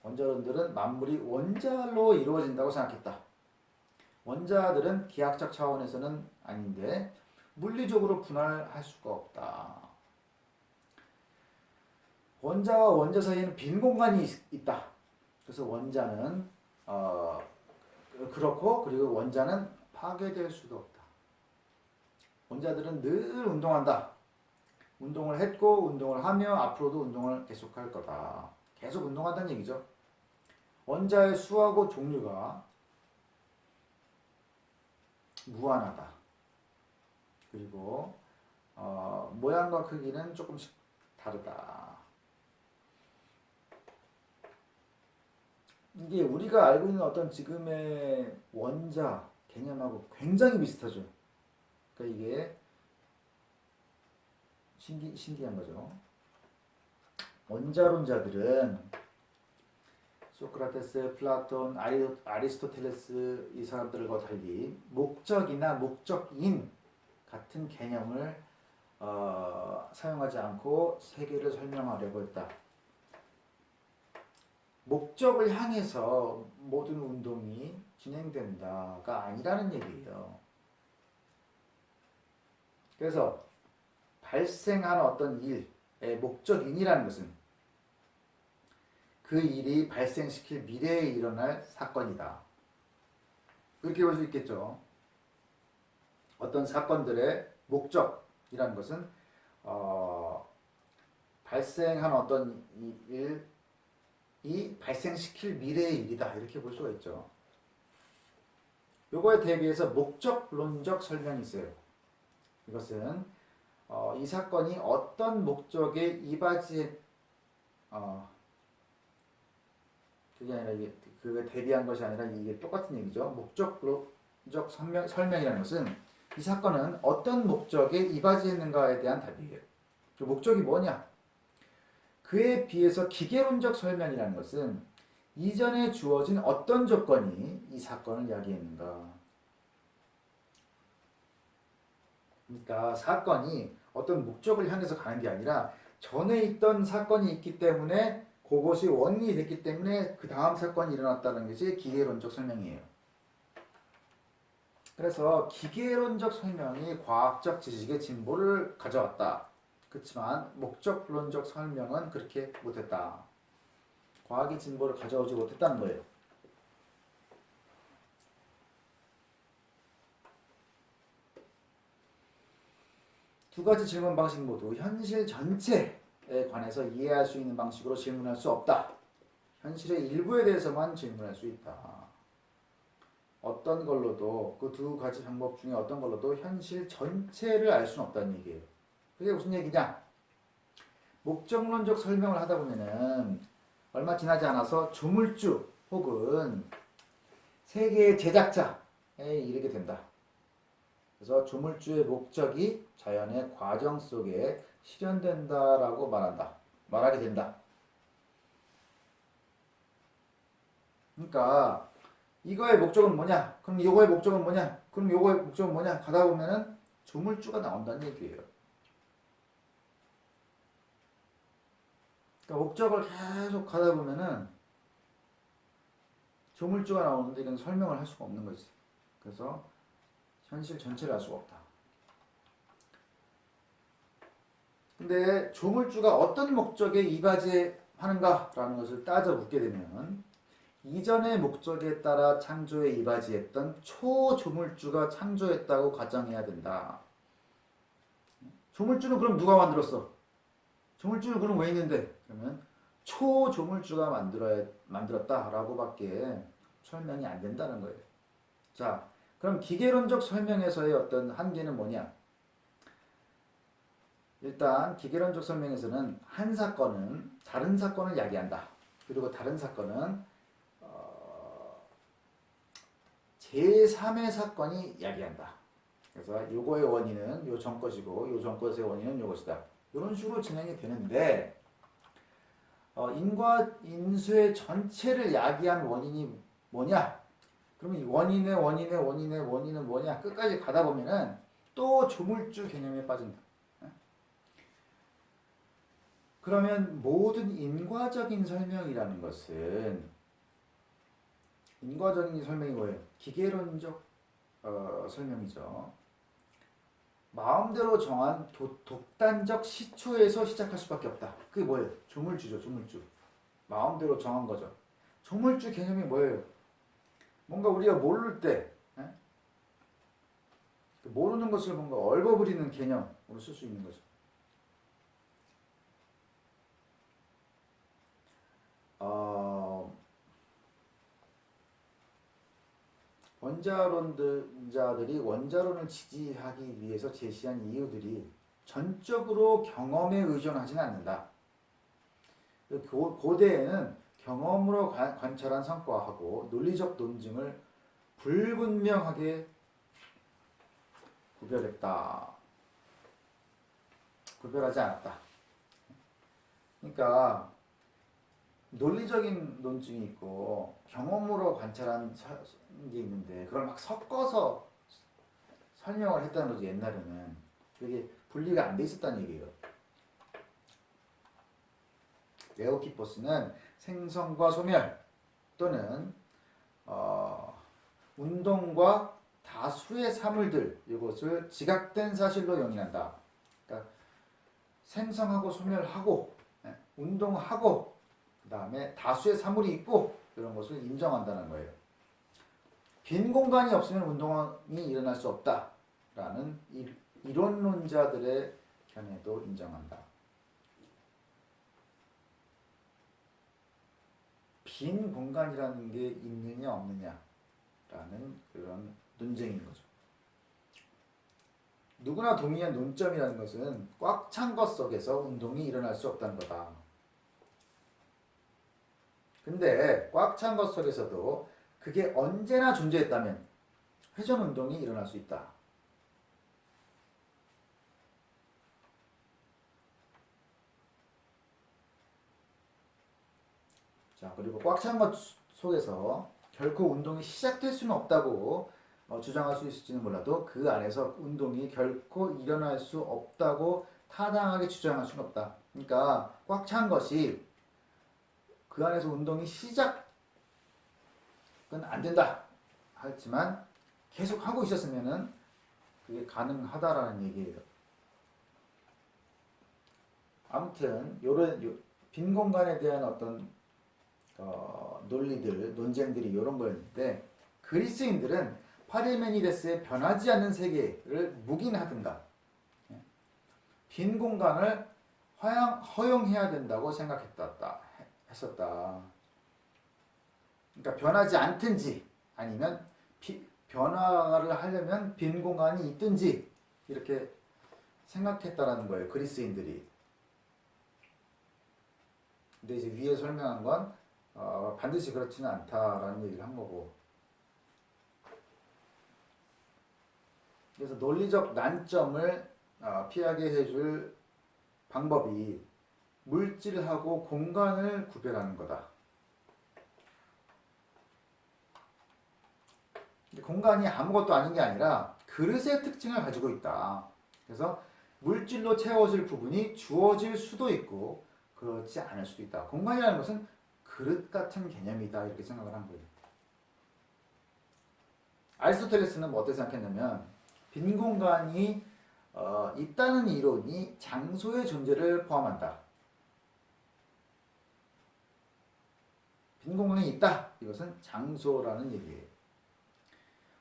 원자론들은 만물이 원자로 이루어진다고 생각했다. 원자들은 기하학적 차원에서는 아닌데 물리적으로 분할할 수가 없다. 원자와 원자 사이에는 빈 공간이 있다. 그래서 원자는 그렇고 그리고 원자는 파괴될 수도 없다. 원자들은 늘 운동한다. 운동을 했고 운동을 하며 앞으로도 운동을 계속할 거다. 계속 운동한다는 얘기죠. 원자의 수하고 종류가 무한하다. 그리고 모양과 크기는 조금씩 다르다. 이게 우리가 알고 있는 어떤 지금의 원자 개념하고 굉장히 비슷하죠. 그러니까 이게 신기한 거죠. 원자론자들은 소크라테스, 플라톤, 아리스토텔레스 이 사람들과 달리 목적이나 목적인 같은 개념을 사용하지 않고 세계를 설명하려고 했다. 목적을 향해서 모든 운동이 진행된다가 아니라는 얘기예요. 그래서 발생한 어떤 일의 목적인이라는 것은 그 일이 발생시킬 미래에 일어날 사건이다. 그렇게 볼 수 있겠죠. 어떤 사건들의 목적이라는 것은 발생한 어떤 일이 발생시킬 미래의 일이다. 이렇게 볼 수가 있죠. 요거에 대비해서 목적론적 설명이 있어요. 이것은 이 사건이 어떤 목적에 이바지해 그게 아니라 이게 그게 대비한 것이 아니라 이게 똑같은 얘기죠. 목적론적 설명이라는 것은 이 사건은 어떤 목적에 이바지했는가에 대한 답이에요. 그 목적이 뭐냐? 그에 비해서 기계론적 설명이라는 것은 이전에 주어진 어떤 조건이 이 사건을 야기했는가. 그러니까 사건이 어떤 목적을 향해서 가는 게 아니라 전에 있던 사건이 있기 때문에 그것이 원인이 됐기 때문에 그 다음 사건이 일어났다는 것이 기계론적 설명이에요. 그래서 기계론적 설명이 과학적 지식의 진보를 가져왔다. 그렇지만 목적론적 설명은 그렇게 못했다. 과학의 진보를 가져오지 못했다는 거예요. 두 가지 질문 방식 모두 현실 전체에 관해서 이해할 수 있는 방식으로 질문할 수 없다. 현실의 일부에 대해서만 질문할 수 있다. 어떤 걸로도 그 두 가지 방법 중에 어떤 걸로도 현실 전체를 알 수는 없다는 얘기예요. 그게 무슨 얘기냐? 목적론적 설명을 하다 보면은 얼마 지나지 않아서 조물주 혹은 세계의 제작자에 이르게 된다. 그래서 조물주의 목적이 자연의 과정 속에 실현된다라고 말하게 된다. 그러니까 이거의 목적은 뭐냐? 그럼 요거의 목적은 뭐냐? 그럼 요거의 목적은 뭐냐? 가다 보면은 조물주가 나온다는 얘기예요. 그러니까 목적을 계속 가다 보면은 조물주가 나오는데 이건 설명을 할 수가 없는 거지. 그래서 현실 전체를 알 수가 없다. 근데 조물주가 어떤 목적에 이바지하는가라는 것을 따져 묻게 되면 이전의 목적에 따라 창조에 이바지했던 초조물주가 창조했다고 가정해야 된다. 조물주는 그럼 누가 만들었어? 조물주는 그럼 왜 있는데? 그러면 초조물주가 만들었다라고밖에 설명이 안 된다는 거예요. 자, 그럼 기계론적 설명에서의 어떤 한계는 뭐냐? 일단 기계론적 설명에서는 한 사건은 다른 사건을 야기한다. 그리고 다른 사건은 제3의 사건이 야기한다. 그래서 요거의 원인은 요 전 것이고 요 전 것의 원인은 요것이다. 이런 식으로 진행이 되는데 인과 인수의 전체를 야기한 원인이 뭐냐? 그러면 원인은 뭐냐? 끝까지 가다 보면은 또 조물주 개념에 빠진다. 그러면 모든 인과적인 설명이라는 것은 인과적인 설명이 뭐예요? 기계론적 설명이죠. 마음대로 정한 독단적 시초에서 시작할 수밖에 없다. 그게 뭐예요? 조물주죠, 조물주. 마음대로 정한 거죠. 조물주 개념이 뭐예요? 뭔가 우리가 모를 때, 에? 모르는 것을 뭔가 얽어버리는 개념으로 쓸 수 있는 거죠. 원자론자들이 원자론을 지지하기 위해서 제시한 이유들이 전적으로 경험에 의존하지는 않는다. 고대에는 경험으로 관찰한 성과하고 논리적 논증을 불분명하게 구별하지 않았다. 그러니까 논리적인 논증이 있고 경험으로 관찰한 게 있는데 그걸 막 섞어서 설명을 했다는 거죠. 옛날에는 그게 분리가 안 돼 있었다는 얘기예요. 레오키포스는 생성과 소멸 또는 운동과 다수의 사물들 이것을 지각된 사실로 용인한다. 그러니까 생성하고 소멸하고 운동하고 그 다음에 다수의 사물이 있고 이런 것을 인정한다는 거예요. 빈 공간이 없으면 운동이 일어날 수 없다라는 이론론자들의 견해도 인정한다. 빈 공간이라는 게 있느냐 없느냐라는 그런 논쟁인 거죠. 누구나 동의한 논점이라는 것은 꽉 찬 것 속에서 운동이 일어날 수 없다는 거다. 근데 꽉 찬 것 속에서도 그게 언제나 존재했다면 회전 운동이 일어날 수 있다. 자, 그리고 꽉 찬 것 속에서 결코 운동이 시작될 수는 없다고 주장할 수 있을지는 몰라도 그 안에서 운동이 결코 일어날 수 없다고 타당하게 주장할 수는 없다. 그러니까 꽉 찬 것이 그 안에서 운동이 시작은 안 된다. 하지만 계속 하고 있었으면은 그게 가능하다라는 얘기예요. 아무튼 요런 빈 공간에 대한 어떤 논쟁들이 이런 거였는데 그리스인들은 파르메니데스의 변하지 않는 세계를 묵인하든가 빈 공간을 허용해야 된다고 했었다. 그러니까 변하지 않든지 아니면 변화를 하려면 빈 공간이 있든지 이렇게 생각했다라는 거예요. 그리스인들이. 근데 이제 위에 설명한 건 반드시 그렇지는 않다라는 얘기를 한 거고. 그래서 논리적 난점을 피하게 해줄 방법이 물질하고 공간을 구별하는 거다. 공간이 아무것도 아닌 게 아니라 그릇의 특징을 가지고 있다. 그래서 물질로 채워질 부분이 주어질 수도 있고 그렇지 않을 수도 있다. 공간이라는 것은 그릇 같은 개념이다. 이렇게 생각을 한 거예요. 아리스토텔레스는 뭐 어떻게 생각했냐면 빈 공간이 있다는 이론이 장소의 존재를 포함한다. 빈 공간이 있다. 이것은 장소라는 얘기예요.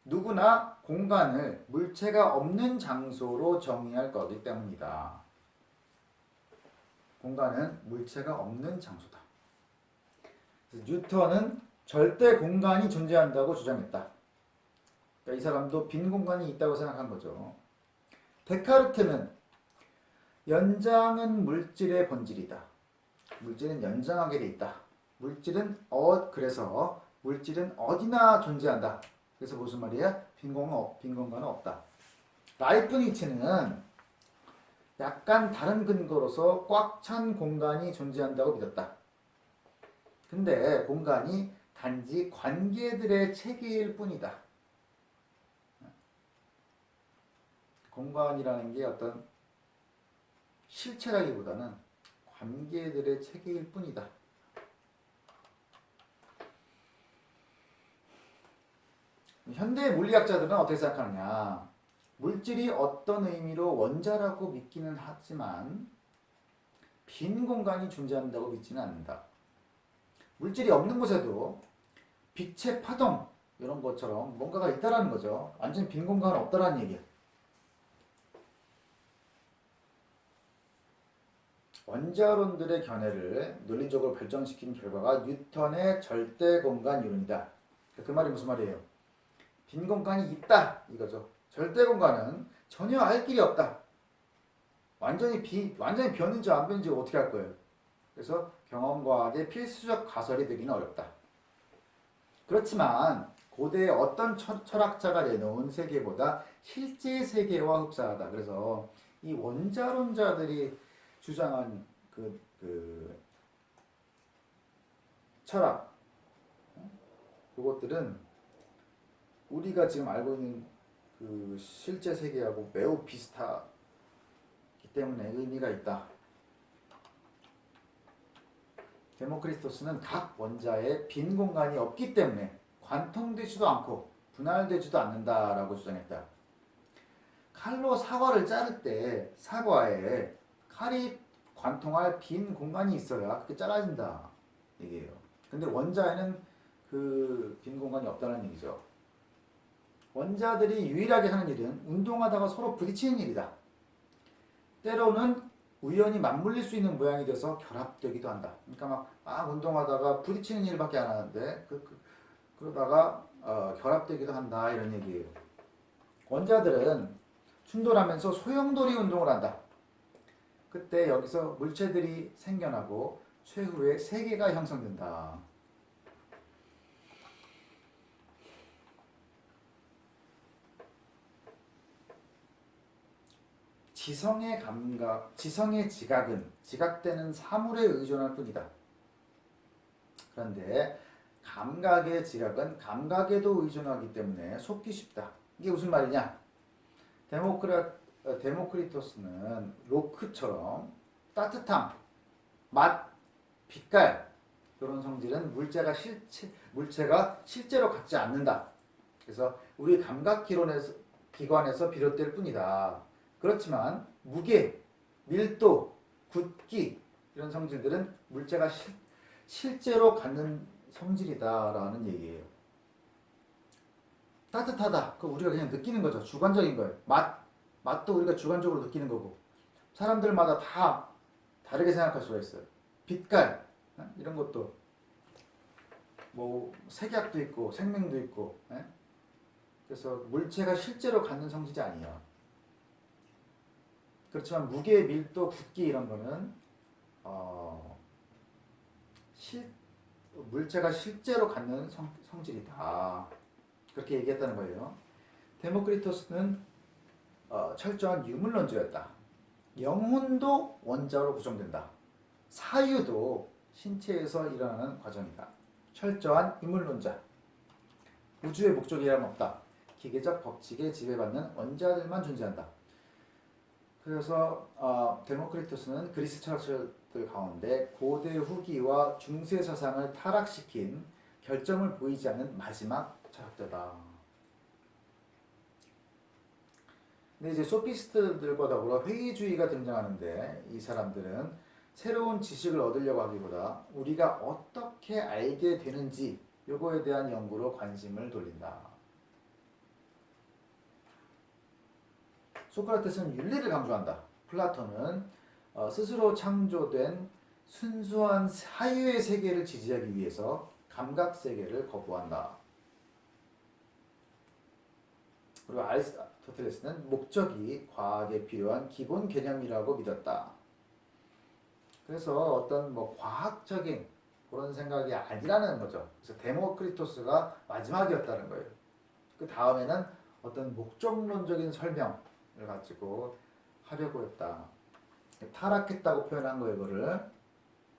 누구나 공간을 물체가 없는 장소로 정의할 거기 때문이다. 공간은 물체가 없는 장소다. 뉴턴은 절대 공간이 존재한다고 주장했다. 그러니까 이 사람도 빈 공간이 있다고 생각한 거죠. 데카르트는 연장은 물질의 본질이다. 물질은 연장하게 돼 있다. 그래서 물질은 어디나 존재한다. 그래서 무슨 말이야? 빈 공간은 없다. 라이프니츠는 약간 다른 근거로서 꽉 찬 공간이 존재한다고 믿었다. 근데 공간이 단지 관계들의 체계일 뿐이다. 공간이라는 게 어떤 실체라기보다는 관계들의 체계일 뿐이다. 현대 물리학자들은 어떻게 생각하느냐? 물질이 어떤 의미로 원자라고 믿기는 하지만 빈 공간이 존재한다고 믿지는 않는다. 물질이 없는 곳에도 빛의 파동 이런 것처럼 뭔가가 있다라는 거죠. 완전 빈 공간은 없다라는 얘기야. 원자론들의 견해를 논리적으로 발전시킨 결과가 뉴턴의 절대 공간 이론이다. 그 말이 무슨 말이에요? 빈 공간이 있다 이거죠. 절대 공간은 전혀 알 길이 없다. 완전히 변인지 안 변인지 어떻게 할 거예요? 그래서 경험과학의 필수적 가설이 되기는 어렵다. 그렇지만 고대의 어떤 철학자가 내놓은 세계보다 실제 세계와 흡사하다. 그래서 이 원자론자들이 주장한 그 철학, 그것들은 우리가 지금 알고 있는 그 실제 세계하고 매우 비슷하기 때문에 의미가 있다. 데모크리토스는 각 원자에 빈 공간이 없기 때문에 관통되지도 않고 분할되지도 않는다라고 주장했다. 칼로 사과를 자를 때 사과에 칼이 관통할 빈 공간이 있어야 그게 잘라진다 얘기예요. 근데 원자에는 그 빈 공간이 없다는 얘기죠. 원자들이 유일하게 하는 일은 운동하다가 서로 부딪히는 일이다. 때로는 우연히 맞물릴 수 있는 모양이 돼서 결합되기도 한다. 그러니까 막 운동하다가 부딪히는 일밖에 안 하는데 그러다가 결합되기도 한다 이런 얘기예요. 원자들은 충돌하면서 소용돌이 운동을 한다. 그때 여기서 물체들이 생겨나고 최후의 세계가 형성된다. 지성의 지각은 지각되는 사물에 의존할 뿐이다. 그런데 감각의 지각은 감각에도 의존하기 때문에 속기 쉽다. 이게 무슨 말이냐? 데모크리토스는 로크처럼 따뜻함, 맛, 빛깔 이런 성질은 물체가 실제로 갖지 않는다. 그래서 우리 감각기관에서 비롯될 뿐이다. 그렇지만 무게, 밀도, 굵기 이런 성질들은 물체가 실제로 갖는 성질이다라는 얘기예요. 따뜻하다. 그거 우리가 그냥 느끼는 거죠. 주관적인 거예요. 맛도 우리가 주관적으로 느끼는 거고 사람들마다 다 다르게 생각할 수가 있어요. 빛깔 이런 것도 뭐 색약도 있고 생명도 있고 그래서 물체가 실제로 갖는 성질이 아니야. 그렇지만 무게, 밀도, 굵기 이런 거는 물체가 실제로 갖는 성질이다. 그렇게 얘기했다는 거예요. 데모크리토스는 철저한 유물론자였다. 영혼도 원자로 구성된다. 사유도 신체에서 일어나는 과정이다. 철저한 유물론자. 우주의 목적이란 없다. 기계적 법칙에 지배받는 원자들만 존재한다. 그래서 데모크리토스는 그리스 철학자들 가운데 고대 후기와 중세 사상을 타락시킨 결점을 보이지 않는 마지막 철학자다. 근데 이제 소피스트들과 더불어 회의주의가 등장하는데 이 사람들은 새로운 지식을 얻으려고 하기보다 우리가 어떻게 알게 되는지 요거에 대한 연구로 관심을 돌린다. 소크라테스는 윤리를 강조한다. 플라톤은 스스로 창조된 순수한 사유의 세계를 지지하기 위해서 감각 세계를 거부한다. 그리고 아리스토텔레스는 목적이 과학에 필요한 기본 개념이라고 믿었다. 그래서 어떤 과학적인 그런 생각이 아니라는 거죠. 그래서 데모크리토스가 마지막이었다는 거예요. 그 다음에는 어떤 목적론적인 설명을 가지고 하려고 했다. 타락했다고 표현한 거예요, 이거를.